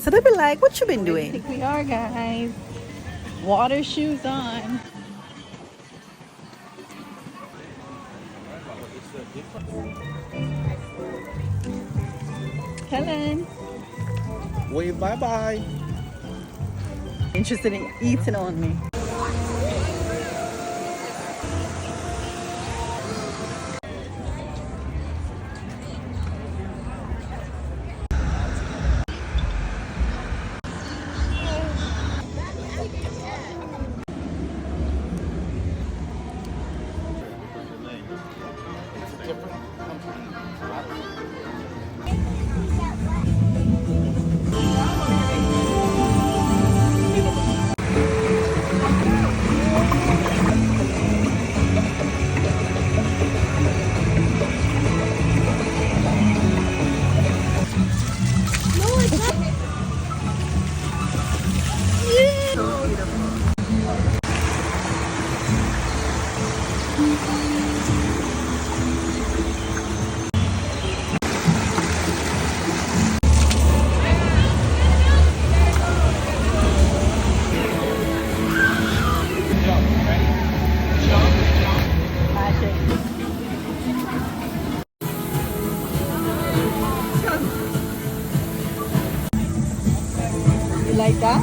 So they be like, what you been I doing? think we are, guys. Water shoes on. Kellan. Wave bye-bye. Interested in eating on me. You like that?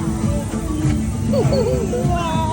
Wow.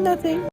Nothing.